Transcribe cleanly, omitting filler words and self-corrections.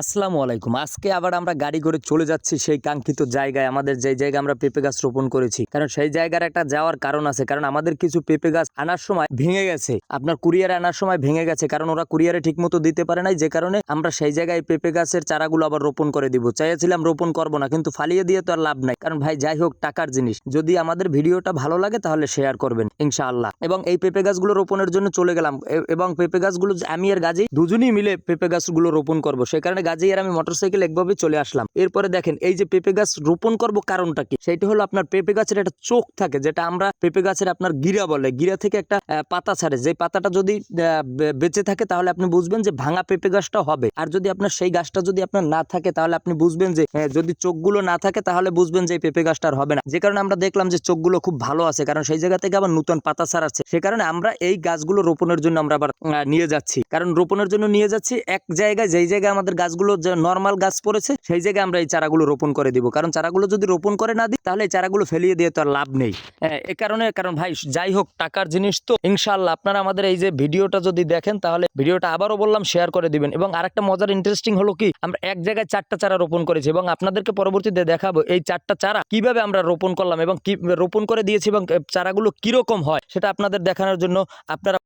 আসসালামু আলাইকুম। আজকে আবার আমরা গাড়ি করে চলে যাচ্ছি সেই কাঙ্ক্ষিত জায়গায়, আমাদের যেই জায়গায় আমরা পেঁপে গাছ রোপণ করেছি। কারণ সেই জায়গার একটা যাওয়ার কারণ আছে, কারণ আমাদের কিছু পেঁপে গাছ আনার সময় ভেঙে গেছে, আপনার কুরিয়ারে আনার সময় ভেঙে গেছে, কারণ ওরা কুরিয়ারে ঠিক মতো দিতে পারে নাই, যে কারণে আমরা সেই জায়গায় পেঁপে গাছের চারাগুলো আবার রোপণ করে দিব। চাইছিলাম রোপণ করবো না, কিন্তু ফালিয়ে দিয়ে তো আর লাভ নাই, কারণ ভাই যাই হোক টাকার জিনিস। যদি আমাদের ভিডিওটা ভালো লাগে তাহলে শেয়ার করবেন ইনশাআল্লাহ। এবং এই পেঁপে গাছগুলো রোপণের জন্য চলে গেলাম, এবং পেঁপে গাছগুলো আমি আর গাজী দুজনেই মিলে পেঁপে গাছগুলো রোপণ করবো, সেই কারণে গাজী আর আমি মোটরসাইকেল একভাবে চলে আসলাম। এরপরে দেখেন এই যে পেঁপে গাছ রোপণ করব কারণটা কি, সেইটা হলো আপনার পেঁপে গাছের একটা চোখ থাকে, যেটা আমরা পেঁপে গাছের আপনার গিরা বলে, গিরা থেকে একটা পাতা ছাড়ে, যে পাতাটা যদি বেঁচে থাকে তাহলে আপনি বুঝবেন যে ভাঙা পেঁপে গাছটা হবে। আর যদি আপনার সেই গাছটা যদি আপনার না থাকে তাহলে আপনি বুঝবেন যে যদি চোখগুলো না থাকে তাহলে বুঝবেন যে এই পেঁপে গাছটা আর হবে না। যে কারণে আমরা দেখলাম যে চোখগুলো খুব ভালো আছে, কারণ সেই জায়গা থেকে আবার নতুন পাতা ছাড়াচ্ছে। সে কারণে আমরা এই গাছগুলো রোপণের জন্য আমরা আবার নিয়ে যাচ্ছি, কারণ রোপণের জন্য নিয়ে যাচ্ছি এক জায়গায়, যেই জায়গায় আমাদের গাছগুলো নর্মাল গাছ পড়েছে সেই জায়গায় আমরা এই চারাগুলো রোপণ করে দিব। কারণ চারাগুলো যদি রোপণ করে না দিই তাহলে এই চারাগুলো ফেলিয়ে দিয়ে তো আর লাভ নেই। এ কারণে, কারণ ভাই যাই হোক টাকার জিনিস তো, ইনশাআল্লাহ আপনারা আমাদের এই যে ভিডিওটা যদি দেখেন তাহলে ভিডিওটা আবারও বললাম শেয়ার করে দিবেন। এবং আরেকটা মজার ইন্টারেস্টিং হলো কি, আমরা এক জায়গায় 4টা চারা রোপণ করেছি এবং আপনাদেরকে পরবর্তীতে দেখাবো এই 4টা চারা কিভাবে আমরা রোপণ করলাম এবং কি রোপণ করে দিয়েছি এবং চারাগুলো কিরকম হয় সেটা আপনাদের দেখানোর জন্য আপনারা